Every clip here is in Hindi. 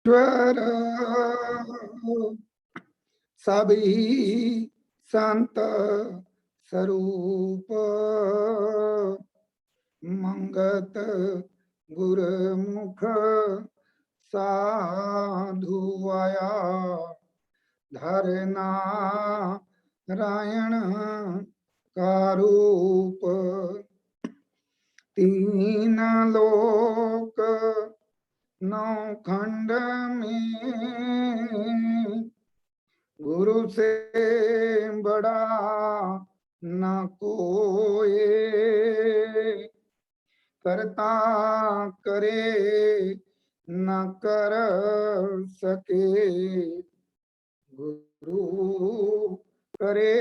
ईश्वर सभी संत स्वरूप मंगत गुरुमुख साधु आया धरना नारायण का रूप तीन लोक नौ खंड में गुरु से बड़ा न कोई करता करे न कर सके गुरु करे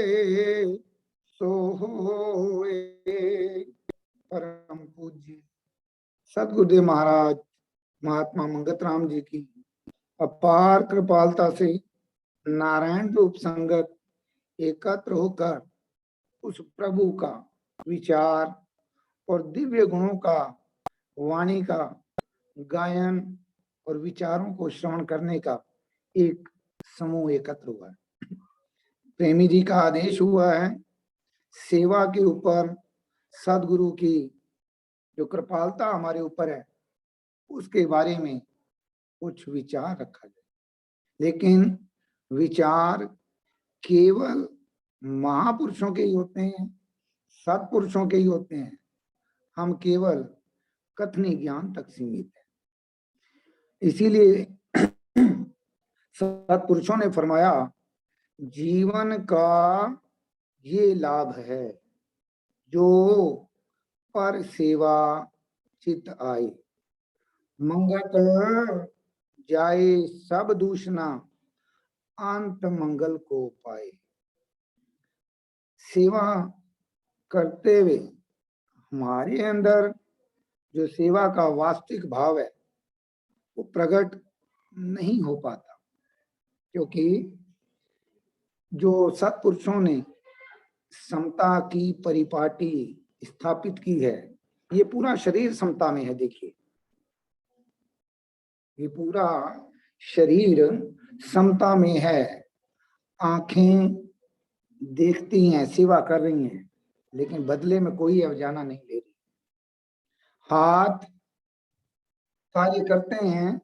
सो होए। परम पूज्य सतगुरुदेव महाराज महात्मा मंगत राम जी की अपार कृपालता से नारायण रूप संगत एकत्र होकर उस प्रभु का विचार और दिव्य गुणों का वाणी का गायन और विचारों को श्रवण करने का एक समूह एकत्र हुआ है। प्रेमी जी का आदेश हुआ है सेवा के ऊपर सदगुरु की जो कृपालता हमारे ऊपर है उसके बारे में कुछ विचार रखा जाए, लेकिन विचार केवल महापुरुषों के ही होते हैं, सत्पुरुषों के ही होते हैं। हम केवल कथनी ज्ञान तक सीमित है। इसीलिए सत्पुरुषों ने फरमाया जीवन का ये लाभ है जो पर सेवा चित आए, मंगत जाए सब दूषणा अंत मंगल को पाए। सेवा करते हुए हमारे अंदर जो सेवा का वास्तविक भाव है वो प्रकट नहीं हो पाता, क्योंकि जो सत्पुरुषों ने समता की परिपाटी स्थापित की है, ये पूरा शरीर समता में है। देखिए ये पूरा शरीर समता में है, आंखें देखती हैं, सेवा कर रही हैं, लेकिन बदले में कोई अवजाना नहीं ले रही। हाथ कार्य करते हैं,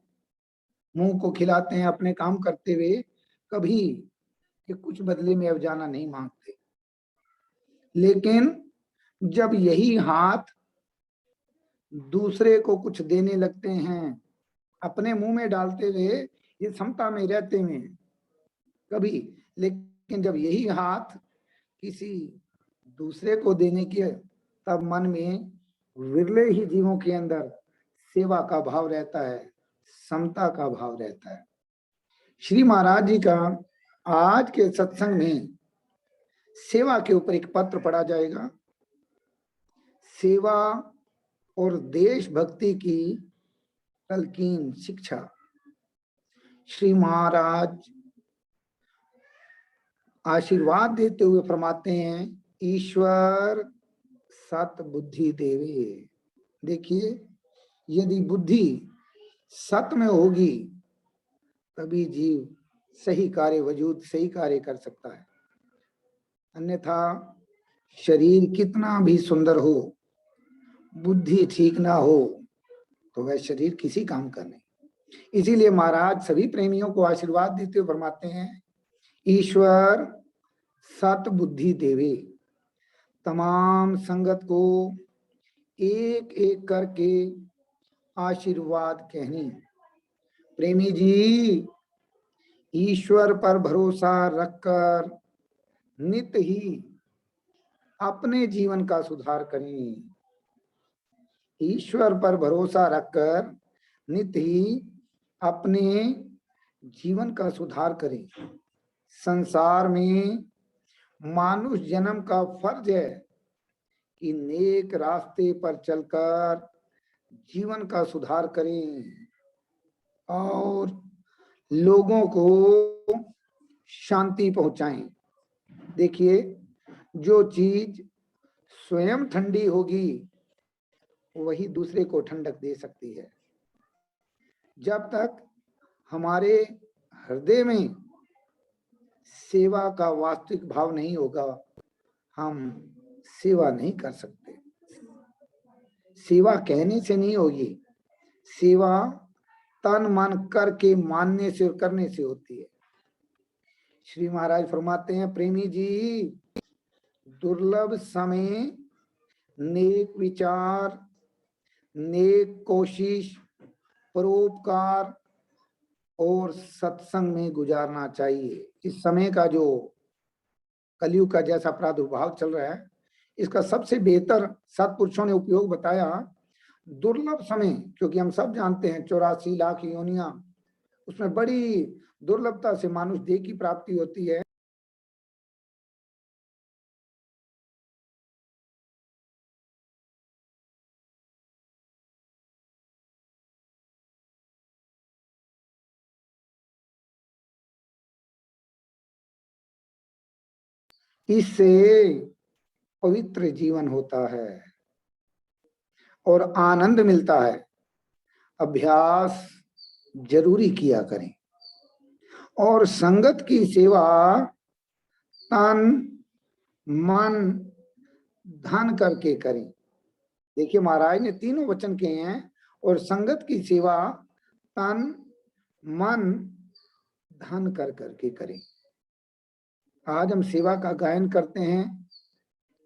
मुंह को खिलाते हैं अपने काम करते हुए, कभी कि कुछ बदले में अवजाना नहीं मांगते। लेकिन जब यही हाथ दूसरे को कुछ देने लगते हैं, अपने मुंह में डालते हुए, ये समता में रहते हैं कभी, लेकिन जब यही हाथ किसी दूसरे को देने की, तब मन में विरले ही जीवों के अंदर सेवा का भाव रहता है, समता का भाव रहता है। श्री महाराज जी का आज के सत्संग में सेवा के ऊपर एक पत्र पढ़ा जाएगा। सेवा और देशभक्ति की तलकीन शिक्षा। श्री महाराज आशीर्वाद देते हुए फरमाते हैं ईश्वर सत बुद्धि देवे। देखिए यदि बुद्धि सत में होगी तभी जीव सही कार्य वजूद सही कार्य कर सकता है, अन्यथा शरीर कितना भी सुंदर हो, बुद्धि ठीक ना हो तो वह शरीर किसी काम का नहीं। इसीलिए महाराज सभी प्रेमियों को आशीर्वाद देते हुए फरमाते हैं ईश्वर सत बुद्धि देवे। तमाम संगत को एक एक करके आशीर्वाद कहनी। प्रेमी जी ईश्वर पर भरोसा रखकर नित ही अपने जीवन का सुधार करें। ईश्वर पर भरोसा रखकर नित ही अपने जीवन का सुधार करें। संसार में मानुष जन्म का फर्ज है कि नेक रास्ते पर चलकर जीवन का सुधार करें और लोगों को शांति पहुंचाएं। देखिए जो चीज स्वयं ठंडी होगी वही दूसरे को ठंडक दे सकती है। जब तक हमारे हृदय में सेवा का वास्तविक भाव नहीं होगा, हम सेवा नहीं कर सकते। सेवा कहने से नहीं होगी, सेवा तन मन करके मानने से और करने से होती है। श्री महाराज फरमाते हैं, प्रेमी जी, दुर्लभ समय नेक विचार, नेक कोशिश, परोपकार और सत्संग में गुजारना चाहिए। इस समय का जो कलयुग का जैसा प्रादुर्भाव चल रहा है, इसका सबसे बेहतर सत्पुरुषों ने उपयोग बताया दुर्लभ समय, क्योंकि हम सब जानते हैं 84 लाख योनियां, उसमें बड़ी दुर्लभता से मानुष देह की प्राप्ति होती है। इससे पवित्र जीवन होता है और आनंद मिलता है। अभ्यास जरूरी किया करें और संगत की सेवा तन मन धन करके करें। देखिए महाराज ने तीनों वचन किए हैं, और संगत की सेवा तन मन धन कर करके करें। आज हम सेवा का गायन करते हैं,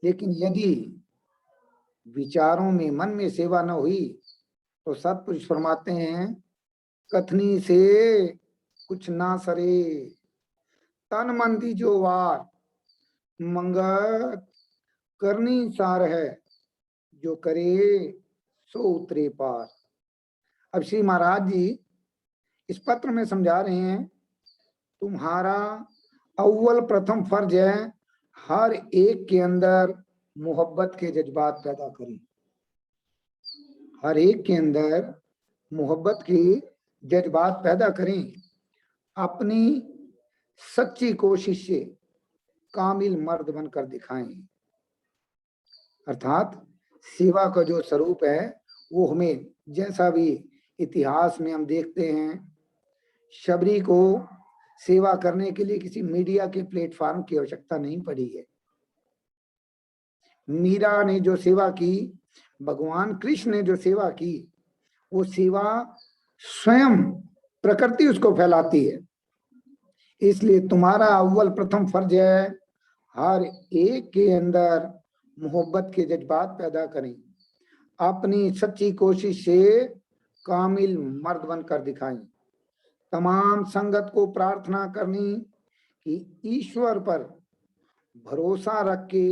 लेकिन यदि विचारों में मन में सेवा न हुई तो सत्पुरुष फरमाते हैं, कथनी से कुछ ना सरे, तन मन दी जो वार, मंगत करनी सार है, जो करे सो उतरे पार। अब श्री महाराज जी इस पत्र में समझा रहे हैं, तुम्हारा अव्वल प्रथम फर्ज है हर एक के अंदर मोहब्बत के जज्बात पैदा करें। हर एक के अंदर मोहब्बत की जज्बात पैदा करें। अपनी सच्ची कोशिश से कामिल मर्द बनकर दिखाएं। अर्थात सेवा का जो स्वरूप है वो हमें, जैसा भी इतिहास में हम देखते हैं, शबरी को सेवा करने के लिए किसी मीडिया के प्लेटफॉर्म की आवश्यकता नहीं पड़ी है। मीरा ने जो सेवा की, भगवान कृष्ण ने जो सेवा की, वो सेवा स्वयं प्रकृति उसको फैलाती है। इसलिए तुम्हारा अव्वल प्रथम फर्ज है हर एक के अंदर मोहब्बत के जज्बात पैदा करें। अपनी सच्ची कोशिश से कामिल मर्द बनकर दिखाएं। तमाम संगत को प्रार्थना करनी कि ईश्वर पर भरोसा रख के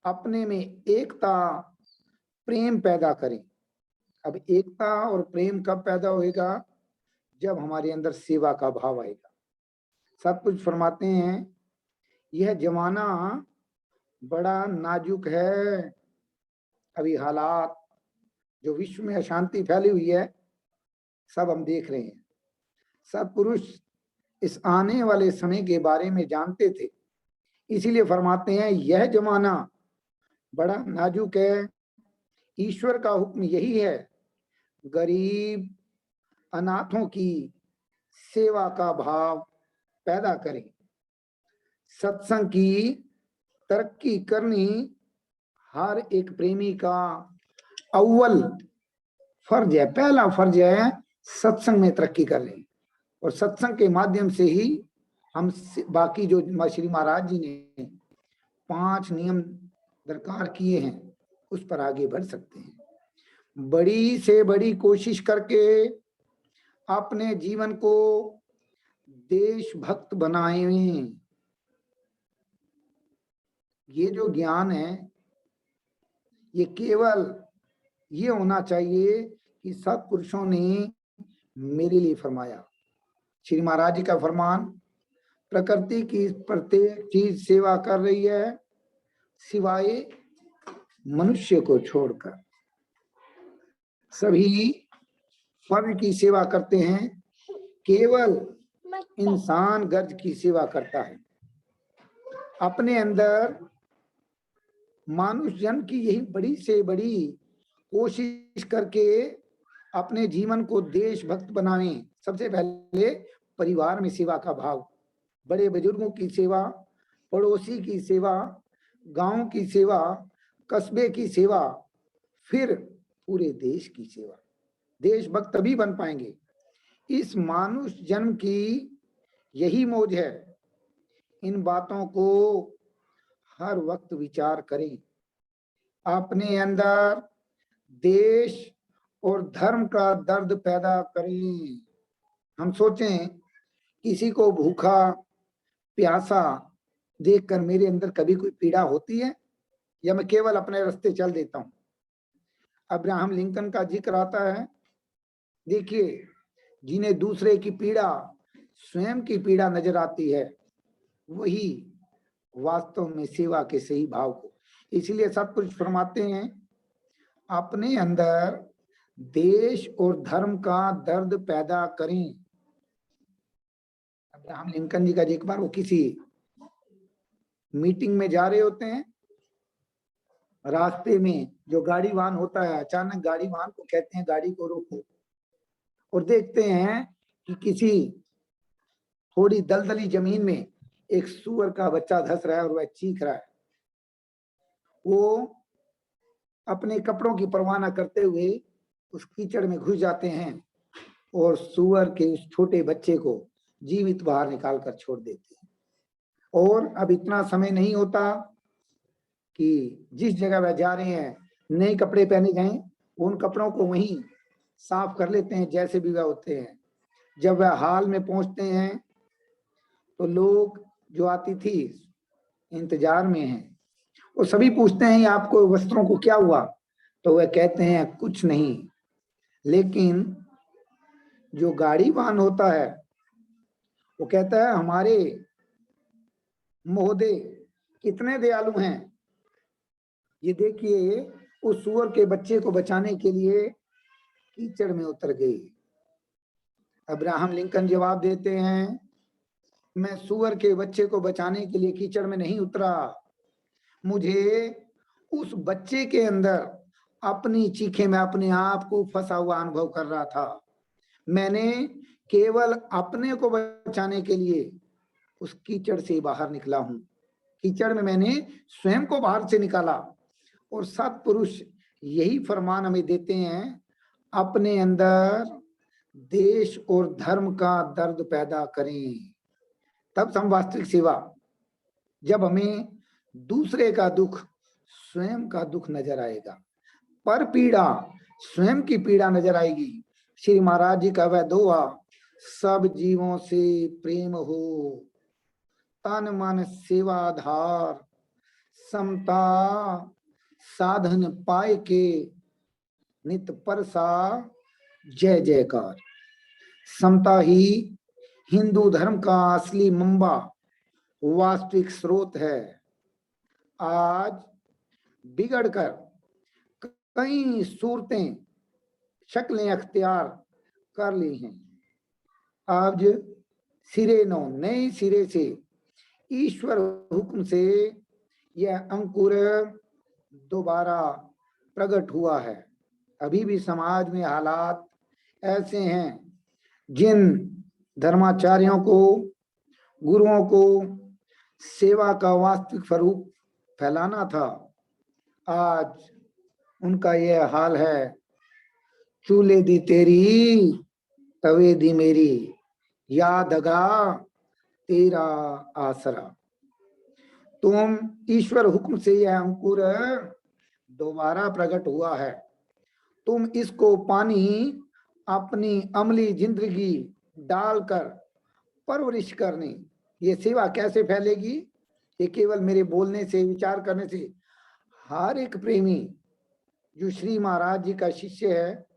अपने में एकता प्रेम पैदा करें। अब एकता और प्रेम कब पैदा होएगा? जब हमारे अंदर सेवा का भाव आएगा। सब कुछ फरमाते हैं, यह जमाना बड़ा नाजुक है। अभी हालात जो विश्व में अशांति फैली हुई है, सब हम देख रहे हैं। सब पुरुष इस आने वाले समय के बारे में जानते थे, इसीलिए फरमाते हैं यह जमाना बड़ा नाजुक है। ईश्वर का हुक्म यही है, गरीब अनाथों की सेवा का भाव पैदा करें। सत्संग की तरक्की करनी हर एक प्रेमी का अव्वल फर्ज है। पहला फर्ज है सत्संग में तरक्की कर रहे हैं, और सत्संग के माध्यम से ही हम बाकी जो श्री महाराज जी ने 5 नियम दरकार किए हैं उस पर आगे बढ़ सकते हैं। बड़ी से बड़ी कोशिश करके अपने जीवन को देशभक्त बनाएं। ये जो ज्ञान है ये केवल ये होना चाहिए कि सत्पुरुषों ने मेरे लिए फरमाया। श्री महाराज जी का फरमान, प्रकृति की प्रत्येक चीज सेवा कर रही है सिवाय मनुष्य को छोड़कर। सभी फर्ज की सेवा करते हैं, केवल इंसान गर्ज की सेवा करता है। अपने अंदर मानुष जन्म की यही बड़ी से बड़ी कोशिश करके अपने जीवन को देशभक्त बनाएं, सबसे पहले परिवार में सेवा का भाव, बड़े बुजुर्गों की सेवा, पड़ोसी की सेवा, गांव की सेवा, कस्बे की सेवा, फिर पूरे देश की सेवा। देशभक्त तभी बन पाएंगे। इस मानुष जन्म की यही मौज है। इन बातों को हर वक्त विचार करें। अपने अंदर देश और धर्म का दर्द पैदा करें। हम सोचें किसी को भूखा प्यासा देखकर मेरे अंदर कभी कोई पीड़ा होती है, या मैं केवल अपने रास्ते चल देता हूं। अब्राहम लिंकन का जिक्र आता है। देखिए, जिन्हें दूसरे की पीड़ा स्वयं की पीड़ा नजर आती है, वही वास्तव में सेवा के सही भाव को, इसलिए सतपुरुष फरमाते हैं, अपने अंदर देश और धर्म का दर्द पैदा करें। अब्राहम लिंकन जी का एक बार वो किसी मीटिंग में जा रहे होते हैं, रास्ते में जो गाड़ी वाहन होता है, अचानक गाड़ी वाहन को कहते हैं गाड़ी को रोको, और देखते हैं कि किसी थोड़ी दलदली जमीन में एक सूअर का बच्चा धंस रहा है और वह चीख रहा है। वो अपने कपड़ों की परवाह न करते हुए उस कीचड़ में घुस जाते हैं और सूअर के उस छोटे बच्चे को जीवित बाहर निकाल कर छोड़ देते हैं। और अब इतना समय नहीं होता कि जिस जगह वह जा रहे हैं नए कपड़े पहने जाएं, उन कपड़ों को वहीं साफ कर लेते हैं जैसे भी वह होते हैं। जब वह हाल में पहुंचते हैं तो लोग जो अतिथि इंतजार में हैं वो सभी पूछते हैं आपको वस्त्रों को क्या हुआ, तो वह कहते हैं कुछ नहीं। लेकिन जो गाड़ी वाहन होता है वो कहता है हमारे महोदय कितने दयालु हैं, ये देखिए उस सूअर के बच्चे को बचाने के लिए कीचड़ में उतर गए। अब्राहम लिंकन जवाब देते हैं, मैं सूअर के बच्चे को बचाने के लिए कीचड़ में नहीं उतरा, मुझे उस बच्चे के अंदर अपनी चीखें में अपने आप को फंसा हुआ अनुभव कर रहा था। मैंने केवल अपने को बचाने के लिए उस कीचड़ से बाहर निकला हूं। कीचड़ में मैंने स्वयं को बाहर से निकाला। और सत्पुरुष यही फरमान हमें देते हैं, अपने अंदर देश और धर्म का दर्द पैदा करें, तब हम वास्तविक सेवा। जब हमें दूसरे का दुख स्वयं का दुख नजर आएगा, पर पीड़ा स्वयं की पीड़ा नजर आएगी। श्री महाराज जी का वह दोहा, सब जीवों से प्रेम हो, तन मन सेवाधार, समता साधन पाए के, नित परसा जय जयकार। समता ही हिंदू धर्म का असली मंबा, वास्तविक स्रोत है। आज बिगड़कर कई सूरतें शक्लें अख्तियार कर ली हैं। आज सिरे नौ नए सिरे से ईश्वर हुक्म से यह अंकुर दोबारा प्रकट हुआ है। अभी भी समाज में हालात ऐसे हैं, जिन धर्माचार्यों को, गुरुओं को सेवा का वास्तविक स्वरूप फैलाना था, आज उनका यह हाल है। चूल्हे दी तेरी तवे दी मेरी, याद अगा तेरा आसरा। तुम ईश्वर हुक्म से यह अंकुर दोबारा प्रकट हुआ है, तुम इसको पानी अपनी अमली जिंदगी डालकर परवरिश करने। ये सेवा कैसे फैलेगी? ये केवल मेरे बोलने से, विचार करने से। हर एक प्रेमी जो श्री महाराज जी का शिष्य है,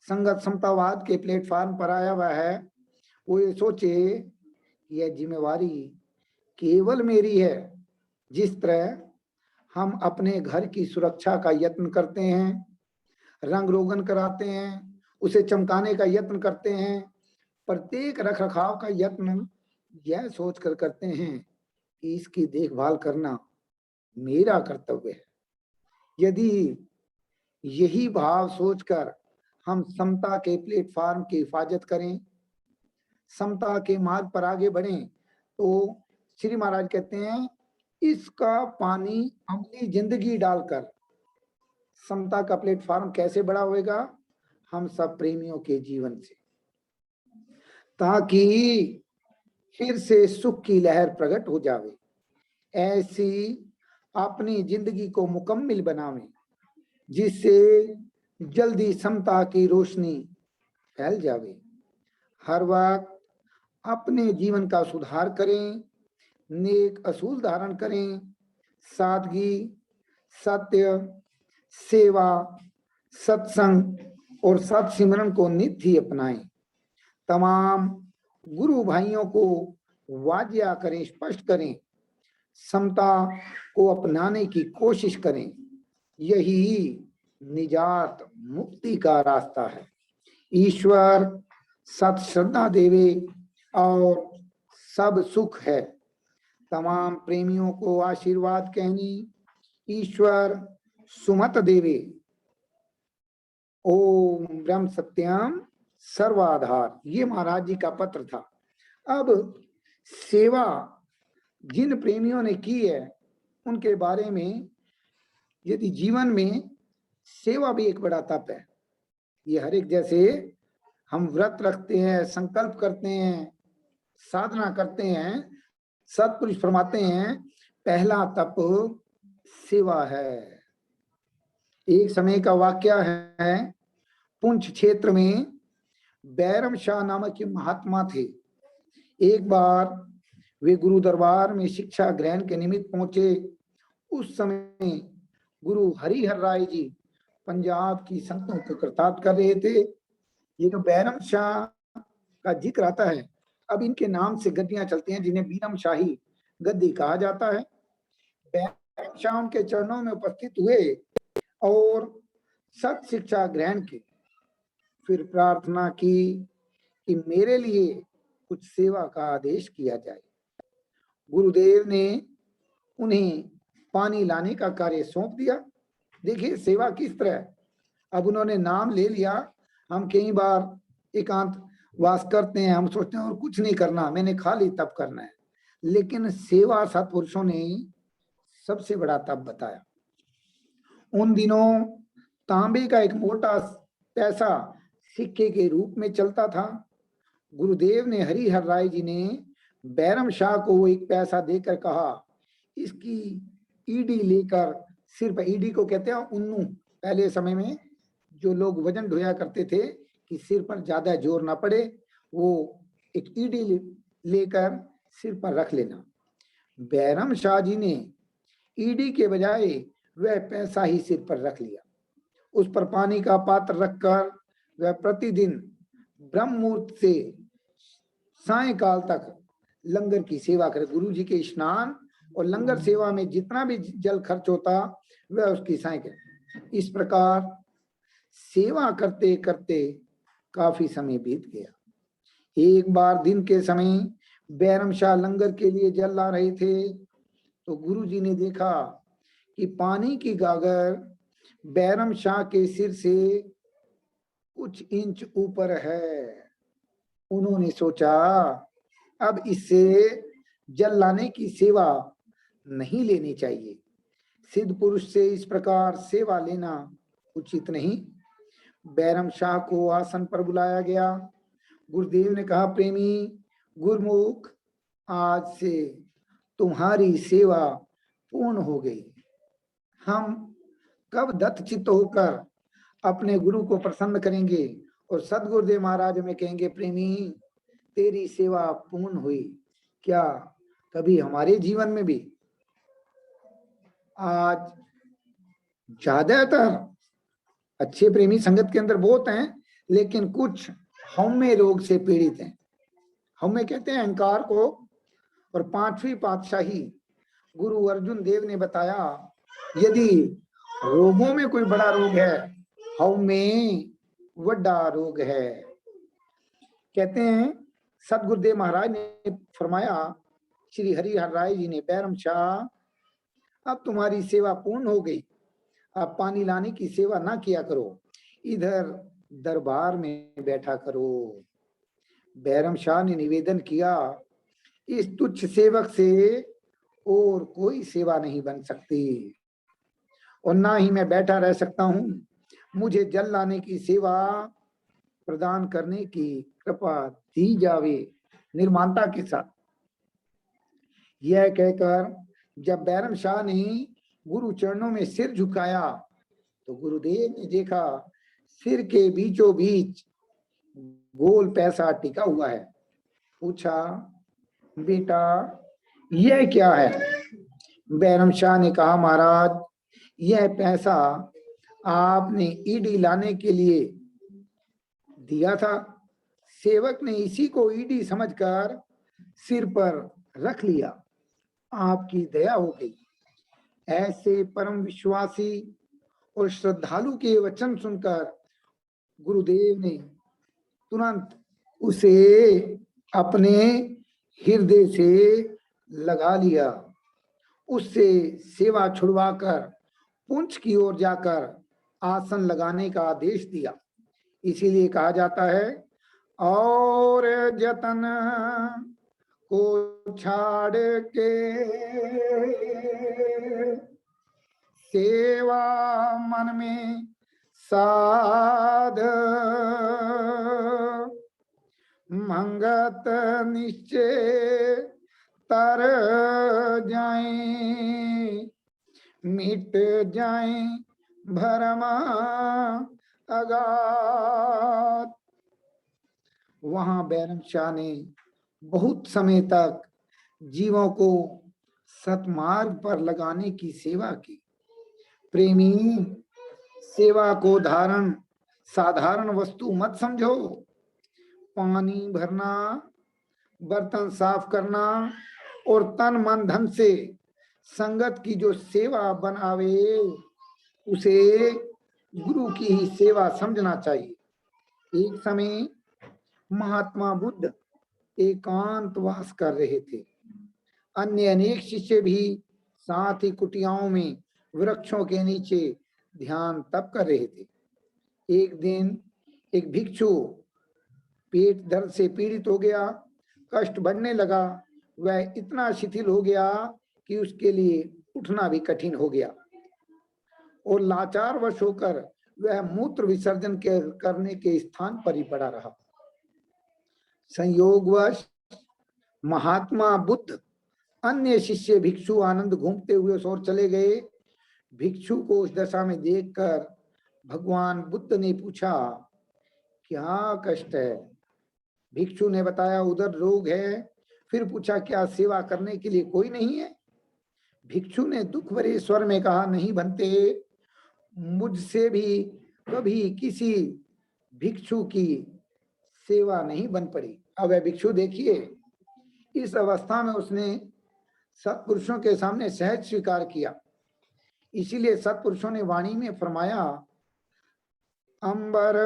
संगत समतावाद के प्लेटफॉर्म पर आया हुआ है, वो ये सोचे यह जिम्मेवारी केवल मेरी है। जिस तरह हम अपने घर की सुरक्षा का यत्न करते हैं, रंग रोगन कराते हैं, उसे चमकाने का यत्न करते हैं, प्रत्येक रख रखाव का यत्न यह सोचकर करते हैं कि इसकी देखभाल करना मेरा कर्तव्य है। यदि यही भाव सोचकर हम समता के प्लेटफॉर्म की हिफाजत करें, समता के मार्ग पर आगे बढ़ें, तो श्री महाराज कहते हैं इसका पानी अपनी जिंदगी डालकर समता का प्लेटफॉर्म कैसे बड़ा होएगा? हम सब प्रेमियों के जीवन से, ताकि फिर से सुख की लहर प्रकट हो जावे। ऐसी अपनी जिंदगी को मुकम्मल बनावें, जिससे जल्दी समता की रोशनी फैल जावे। हर वक्त अपने जीवन का सुधार करें, नेक असूल धारण करें, सादगी, सत्य, सेवा, सत्संग और सत सिमरन को नित्य ही अपनाएं। तमाम गुरु भाइयों को वाजिया करें, स्पष्ट करें, समता को अपनाने की कोशिश करें। यही निजात मुक्ति का रास्ता है। ईश्वर सत श्रद्धा देवे और सब सुख है। तमाम प्रेमियों को आशीर्वाद कहनी। ईश्वर सुमत देवे। ओम ब्रह्म सत्यम सर्वाधार। ये महाराज जी का पत्र था। अब सेवा जिन प्रेमियों ने की है उनके बारे में, यदि जीवन में सेवा भी एक बड़ा तप है। ये हर एक, जैसे हम व्रत रखते हैं, संकल्प करते हैं, साधना करते हैं, सतपुरुष फरमाते हैं पहला तप सेवा है। एक समय का वाक्य है, पुंछ क्षेत्र में बैरम शाह नामक के महात्मा थे। एक बार वे गुरु दरबार में शिक्षा ग्रहण के निमित्त पहुंचे। उस समय गुरु हरिहर राय जी पंजाब की संतों को कृतार्थ कर रहे थे। ये जो बैरम शाह का जिक्र आता है, अब इनके नाम से गद्दियां चलती हैं जिन्हें बीरम शाही गद्दी कहा जाता है। बैरम शाह उनके चरणों में उपस्थित हुए और सत शिक्षा ग्रहण की। फिर प्रार्थना की कि मेरे लिए कुछ सेवा का आदेश किया जाए। गुरुदेव ने उन्हें पानी लाने का कार्य सौंप दिया। देखिए सेवा किस तरह। अब उन्होंने नाम ले लिया। हम कई बार एकांत वास करते हैं, हम सोचते हैं और कुछ नहीं करना, मैंने खा ली तब करना है। लेकिन सेवा सत्पुरुषों ने सबसे बड़ा तप बताया। उन दिनों तांबे का एक मोटा पैसा सिक्के के रूप में चलता था। गुरुदेव ने हरिहर राय जी ने बैरम शाह को वो एक पैसा देकर कहा, इसकी ईडी लेकर, सिर पर, ईडी को कहते हैं उन्नू, पहले समय में जो लोग वजन ढोया करते थे कि सिर पर ज्यादा जोर ना पड़े, वो एक ईडी लेकर सिर पर रख लेना। बैरम शाह जी ने ईडी के बजाय वह पैसा ही सिर पर रख लिया। उस पर पानी का पात्र रखकर वह प्रतिदिन ब्रह्म मुहूर्त से सायंकाल तक लंगर की सेवा करे। गुरु जी के स्नान और लंगर सेवा में जितना भी जल खर्च होता वह उसकी सायंकाल। इस प्रकार सेवा करते करते काफी समय बीत गया। एक बार दिन के समय बैरम शाह लंगर के लिए जल ला रहे थे, तो गुरु जी ने देखा कि पानी की गागर बैरम शाह के सिर से कुछ इंच ऊपर है। उन्होंने सोचा अब इससे जल लाने की सेवा नहीं लेनी चाहिए। सिद्ध पुरुष से इस प्रकार सेवा लेना उचित नहीं। बैरम शाह को आसन पर बुलाया गया। गुरुदेव ने कहा, प्रेमी गुरमुख, आज से तुम्हारी सेवा पूर्ण हो गई। हम कब दत्त चित्त होकर अपने गुरु को प्रसन्न करेंगे और सदगुरुदेव महाराज में कहेंगे, प्रेमी तेरी सेवा पूर्ण हुई। क्या कभी हमारे जीवन में भी आज ज्यादातर अच्छे प्रेमी संगत के अंदर बहुत हैं, लेकिन कुछ हौमे रोग से पीड़ित हैं। हौमे कहते हैं अहंकार को। और पांचवी पातशाही गुरु अर्जुन देव ने बताया, यदि रोगों में कोई बड़ा रोग है, हौमे वड्डा रोग है। कहते हैं सदगुरुदेव महाराज ने फरमाया, श्री हरिहर राय जी ने, बैरम शाह अब तुम्हारी सेवा पूर्ण हो गई, अब पानी लाने की सेवा ना किया करो, इधर दरबार में बैठा करो। बैरम शाह ने निवेदन किया, इस तुच्छ सेवक से और कोई सेवा नहीं बन सकती और ना ही मैं बैठा रह सकता हूं। मुझे जल लाने की सेवा प्रदान करने की कृपा दी जावे निर्माणता के साथ। यह कहकर जब बैरम शाह ने गुरु चरणों में सिर झुकाया तो गुरुदेव ने देखा सिर के बीचों बीच गोल पैसा टिका हुआ है। पूछा, बेटा यह क्या है? बैरम शाह ने कहा, महाराज यह पैसा आपने ईडी लाने के लिए दिया था। सेवक ने इसी को ईडी समझकर सिर पर रख लिया, आपकी दया हो गई। ऐसे परम विश्वासी और श्रद्धालु के वचन सुनकर गुरुदेव ने तुरंत उसे अपने हृदय से लगा लिया। उससे सेवा छुड़वाकर पुंछ की ओर जाकर आसन लगाने का आदेश दिया। इसीलिए कहा जाता है, और जतन को छाड़ के सेवा मन में साध, मंगत निश्चय तर जाए, मिट जाए भरमा अगाध। वहां बैरम शाह ने बहुत समय तक जीवों को सतमार्ग पर लगाने की सेवा की। प्रेमी, सेवा को साधारण वस्तु मत समझो। पानी भरना, बर्तन साफ करना और तन मन धन से संगत की जो सेवा बनावे उसे गुरु की ही सेवा समझना चाहिए। एक समय महात्मा बुद्ध एकांतवास कर रहे थे। अन्य अनेक शिष्य भी साथ ही कुटियाओं में वृक्षों के नीचे ध्यान तप कर रहे थे। एक दिन एक भिक्षु पेट दर्द से पीड़ित हो गया, कष्ट बढ़ने लगा। वह इतना शिथिल हो गया कि उसके लिए उठना भी कठिन हो गया और लाचार वश होकर वह मूत्र विसर्जन करने के स्थान पर ही पड़ा रहा। संयोगवश महात्मा बुद्ध अन्य शिष्य भिक्षु आनंद घूमते हुए उस ओर चले गए। भिक्षु को उस दशा में देखकर भगवान बुद्ध ने पूछा, क्या कष्ट है? भिक्षु ने बताया, उधर रोग है। फिर पूछा, क्या सेवा करने के लिए कोई नहीं है? भिक्षु ने दुख भरे स्वर में कहा, नहीं बनते, मुझसे भी कभी किसी भिक्षु की सेवा नहीं बन पड़ी। अब वह भिक्षु देखिए, इस अवस्था में उसने सत्पुरुषों के सामने सहज स्वीकार किया। इसीलिए सत्पुरुषों ने वाणी में फरमाया, अंबर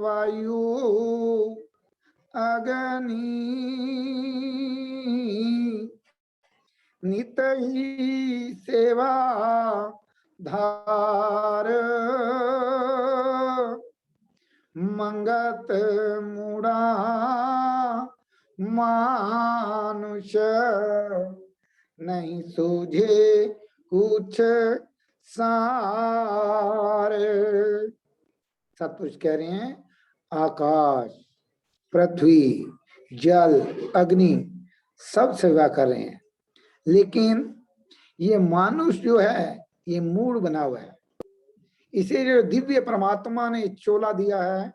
वायु अग्नि नित ही सेवा धार, मंगत मुड़ा मानुष नहीं सूझे कुछ सार। सतपुरुष कह रहे हैं, आकाश, पृथ्वी, जल, अग्नि सब सेवा कर रहे हैं, लेकिन ये मानुष जो है ये मूड बना हुआ है। इसे जो दिव्य परमात्मा ने चोला दिया है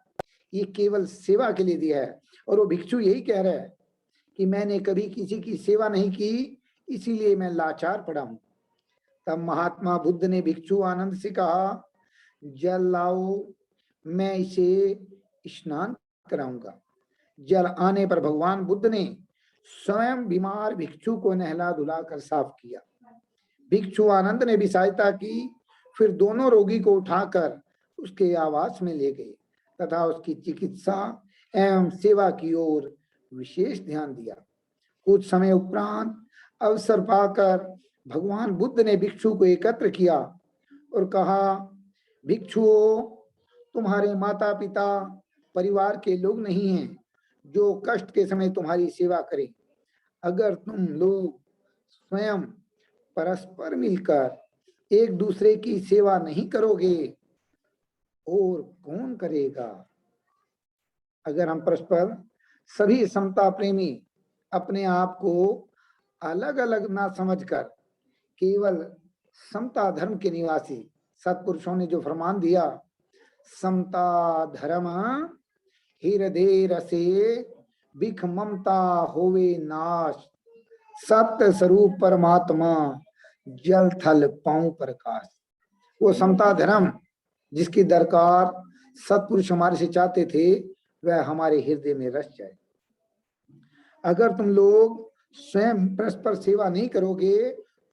ये केवल सेवा के लिए दिया है। और वो भिक्षु यही कह रहा है कि मैंने कभी किसी की सेवा नहीं की, इसीलिए मैं लाचार पड़ा हूं। तब महात्मा बुद्ध ने भिक्षु आनंद से कहा, जल लाओ, मैं इसे स्नान कराऊंगा। जल आने पर भगवान बुद्ध ने स्वयं बीमार भिक्षु को नहला धुला कर साफ किया। भिक्षु आनंद ने भी सहायता की। फिर दोनों रोगी को उठाकर उसके आवास में ले गए तथा उसकी चिकित्सा एवं सेवा की ओर विशेष ध्यान दिया। कुछ समय उपरांत अवसर पाकर भगवान बुद्ध ने भिक्षु को एकत्र किया और कहा, भिक्षुओं, तुम्हारे माता पिता परिवार के लोग नहीं हैं, जो कष्ट के समय तुम्हारी सेवा करे। अगर तुम लोग स्वयं परस्पर मिलकर एक दूसरे की सेवा नहीं करोगे और कौन करेगा। अगर हम परस्पर सभी समता प्रेमी अपने आप को अलग अलग ना समझकर केवल समता धर्म के निवासी, सत्पुरुषों ने जो फरमान दिया, समता धर्म हृदय रसे बिख ममता होवे नाश, सत्य स्वरूप परमात्मा जल थल पाऊं प्रकाश। वो समता धर्म जिसकी दरकार सत्पुरुष हमारे से चाहते थे, वह हमारे हृदय में रच जाए। अगर तुम लोग स्वयं परस्पर सेवा नहीं करोगे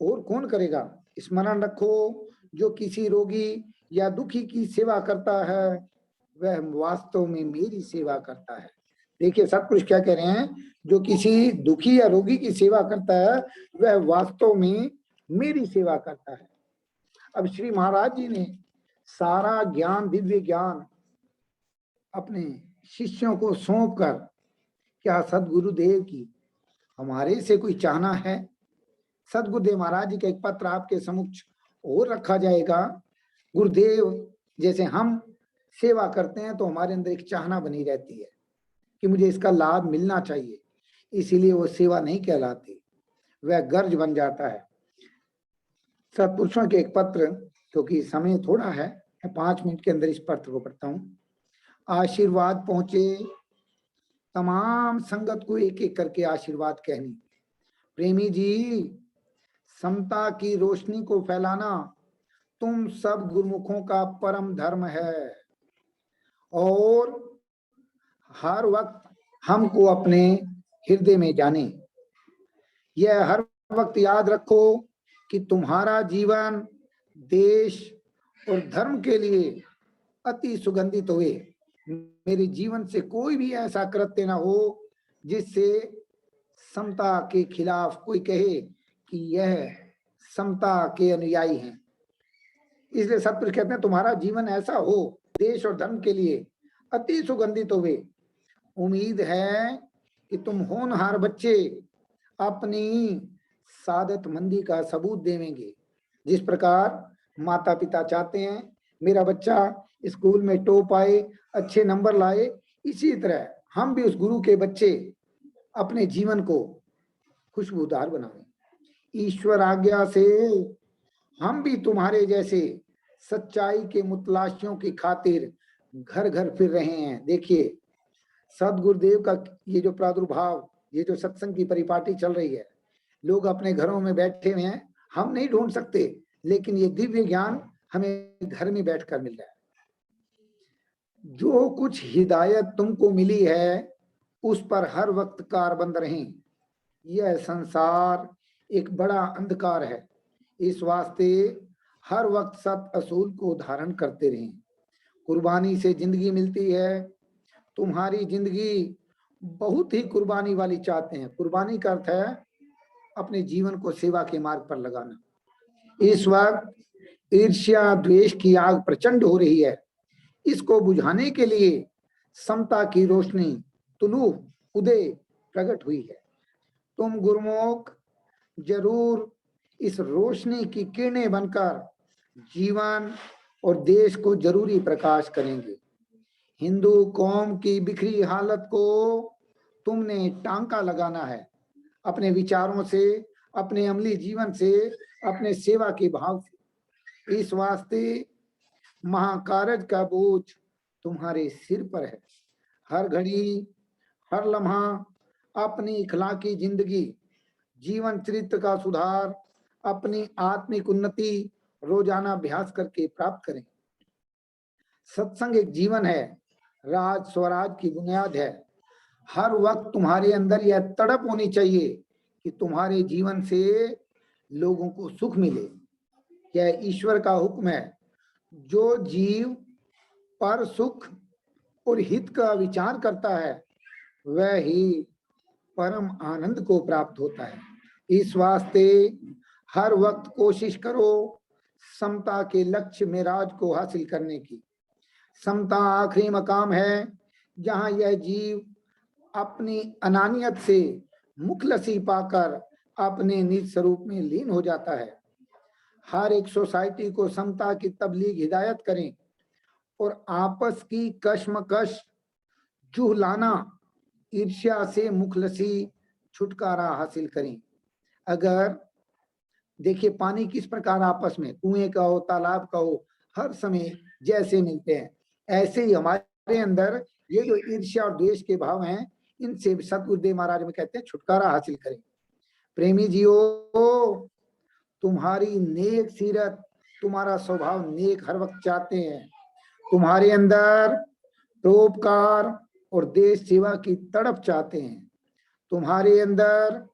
और कौन करेगा। स्मरण रखो, जो किसी रोगी या दुखी की सेवा करता है वह वास्तव में मेरी सेवा करता है। देखिए सत्पुरुष क्या कह रहे हैं, जो किसी दुखी या रोगी की सेवा करता है वह वास्तव में मेरी सेवा करता है। अब श्री महाराज जी ने सारा ज्ञान, दिव्य ज्ञान अपने शिष्यों को सौंप कर, क्या सदगुरुदेव की हमारे से कोई चाहना है। सदगुरुदेव महाराज जी का एक पत्र आपके समक्ष और रखा जाएगा। गुरुदेव जैसे हम सेवा करते हैं तो हमारे अंदर एक चाहना बनी रहती है कि मुझे इसका लाभ मिलना चाहिए, इसीलिए वो सेवा नहीं कहलाती, वह गर्ज बन जाता है। सत्पुरुषों के एक पत्र, क्योंकि समय थोड़ा है, मैं 5 मिनट के अंदर इस पत्र को पढ़ता हूँ। आशीर्वाद पहुंचे तमाम संगत को एक एक करके आशीर्वाद कहनी। प्रेमी जी, समता की रोशनी को फैलाना तुम सब गुरुमुखों का परम धर्म है और हर वक्त हमको अपने हृदय में जाने। यह हर वक्त याद रखो कि तुम्हारा जीवन देश और धर्म के लिए अति सुगंधित हुए। मेरे जीवन से कोई भी ऐसा कृत्य ना हो जिससे समता के खिलाफ कोई कहे कि यह समता के अनुयायी हैं। इसलिए सत्पुरुष कहते हैं तुम्हारा जीवन ऐसा हो, देश और धर्म के लिए अति सुगंधित हुए। उम्मीद है कि तुम होनहार बच्चे अपनी सादतमंदी का सबूत देंगे। जिस प्रकार माता पिता चाहते हैं मेरा बच्चा स्कूल में टॉप आए, अच्छे नंबर लाए, इसी तरह हम भी उस गुरु के बच्चे अपने जीवन को खुशबूदार बनाएं। ईश्वर आज्ञा से हम भी तुम्हारे जैसे सच्चाई के मुतलाशियों की खातिर घर घर फिर रहे हैं। देखिए सदगुरुदेव का ये जो प्रादुर्भाव, ये जो सत्संग की परिपाटी चल रही है, लोग अपने घरों में बैठे हुए हैं, हम नहीं ढूंढ सकते, लेकिन ये दिव्य ज्ञान हमें घर में बैठकर मिल रहा है। जो कुछ हिदायत तुमको मिली है उस पर हर वक्त कारबंद रहें। यह संसार एक बड़ा अंधकार है, इस वास्ते हर वक्त सत असूल को धारण करते रहें। कुर्बानी से जिंदगी मिलती है, तुम्हारी जिंदगी बहुत ही कुर्बानी वाली चाहते हैं। कुर्बानी का अर्थ है अपने जीवन को सेवा के मार्ग पर लगाना। इस वक्त ईर्ष्या द्वेष की आग प्रचंड हो रही है, इसको बुझाने के लिए समता की रोशनी तुलु उदय प्रकट हुई है। तुम गुरुमुख जरूर इस रोशनी की किरणें बनकर जीवन और देश को जरूरी प्रकाश करेंगे। हिंदू कौम की बिखरी हालत को तुमने टांका लगाना है, अपने विचारों से, अपने अमली जीवन से, अपने सेवा के भाव से। इस वास्ते महाकारज का बोझ तुम्हारे सिर पर है। हर घड़ी हर लम्हा अपनी इखलाकी जिंदगी, जीवन चरित्र का सुधार, अपनी आत्मिक उन्नति रोजाना अभ्यास करके प्राप्त करें। सत्संग एक जीवन है, राज स्वराज की बुनियाद है। हर वक्त तुम्हारे अंदर यह तड़प होनी चाहिए कि तुम्हारे जीवन से लोगों को सुख मिले। यह ईश्वर का हुक्म है। जो जीव पर सुख और हित का विचार करता है वह ही परम आनंद को प्राप्त होता है। इस वास्ते हर वक्त कोशिश करो समता के लक्ष्य मेराज को हासिल करने की। समता आखिरी मकाम है जहां यह जीव अपनी अनानियत से मुखलसी पाकर अपने निज स्वरूप में लीन हो जाता है। हर एक सोसाइटी को समता की तबलीग हिदायत करें और आपस की कश्मकश, जुहलाना, ईर्ष्या से मुखलसी छुटकारा हासिल करें। अगर देखिए पानी किस प्रकार आपस में, कुएं का हो, तालाब का हो, हर समय जैसे मिलते हैं, ऐसे ही हमारे अंदर ये जो ईर्ष्या और द्वेष के भाव हैं, इनसे सतगुरुदेव महाराज में कहते हैं छुटकारा हासिल करें। प्रेमी जीओ, तुम्हारी नेक सीरत, तुम्हारा स्वभाव नेक हर वक्त चाहते हैं। तुम्हारे अंदर परोपकार और देश सेवा की तड़प चाहते हैं। तुम्हारे अंदर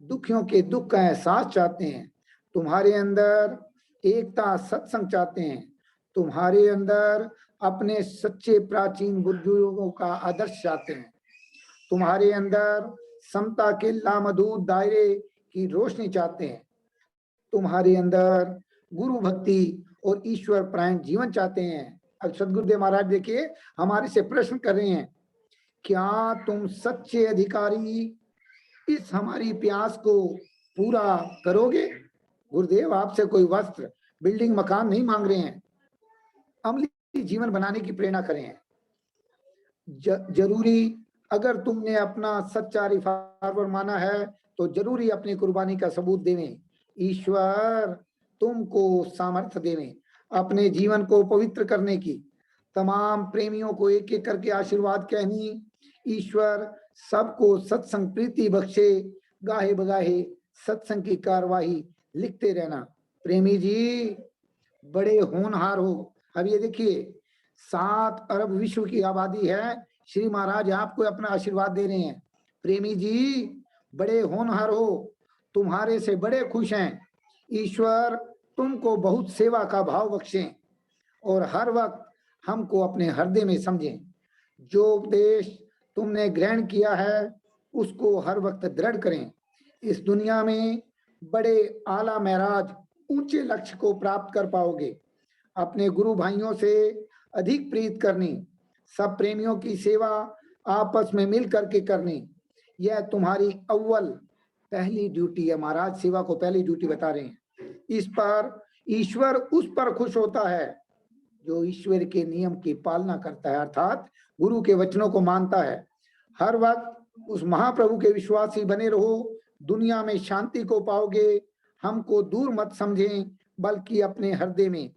दुखियों के दुख का एहसास चाहते हैं। तुम्हारे अंदर एकता, सत्संग चाहते हैं। तुम्हारे अंदर अपने सच्चे प्राचीन बुजुर्गों का आदर्श चाहते हैं। तुम्हारे अंदर समता के लामहदूद दायरे की रोशनी चाहते हैं। तुम्हारे अंदर गुरु भक्ति और ईश्वर प्राण जीवन चाहते हैं। अब सदगुरुदेव महाराज देखिए हमारे से प्रश्न कर रहे हैं, क्या तुम सच्चे अधिकारी इस हमारी प्यास को पूरा करोगे? गुरुदेव आपसे कोई वस्त्र, बिल्डिंग, मकान नहीं मांग रहे हैं, अमली जीवन बनाने की प्रेरणा करें हैं। जरूरी अगर तुमने अपना सच्चा रिफॉर्मर माना है तो जरूरी अपनी कुर्बानी का सबूत देवें। ईश्वर तुमको सामर्थ्य देवें अपने जीवन को पवित्र करने की। तमाम प्रेमियों को एक एक करके आशीर्वाद कहनी। ईश्वर सबको सत्संग प्रीति बख्शे। गाहे बगाहे सत्संग की कार्यवाही लिखते रहना। प्रेमी जी बड़े होनहार हो। अब ये देखिए 7 अरब विश्व की आबादी है, श्री महाराज आपको अपना आशीर्वाद दे रहे हैं। प्रेमी जी बड़े होनहार हो, तुम्हारे से बड़े खुश हैं। ईश्वर तुमको बहुत सेवा का भाव बख्शें और हर वक्त हमको अपने हृदय में समझें। जो उपदेश तुमने ग्रहण किया है उसको हर वक्त दृढ़ करें। इस दुनिया में बड़े आला महराज ऊंचे लक्ष्य को प्राप्त कर पाओगे। अपने गुरु भाइयों से अधिक प्रीत करनी, सब प्रेमियों की सेवा आपस में मिल करके करनी, यह तुम्हारी अव्वल पहली ड्यूटी है। महाराज सेवा को पहली ड्यूटी बता रहे हैं। इस पर ईश्वर उस पर खुश होता है जो ईश्वर के नियम की पालना करता है, अर्थात गुरु के वचनों को मानता है। हर वक्त उस महाप्रभु के विश्वासी बने रहो, दुनिया में शांति को पाओगे। हमको दूर मत समझें बल्कि अपने हृदय में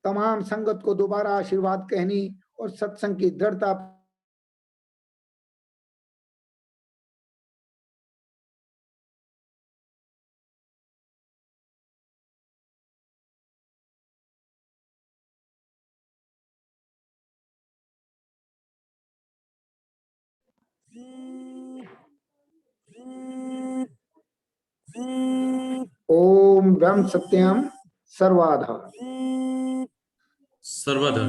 तमाम संगत को दोबारा आशीर्वाद कहनी और सत्संग की दृढ़ता ओम ब्रह्म सत्यम सर्वाधा सर्वदा।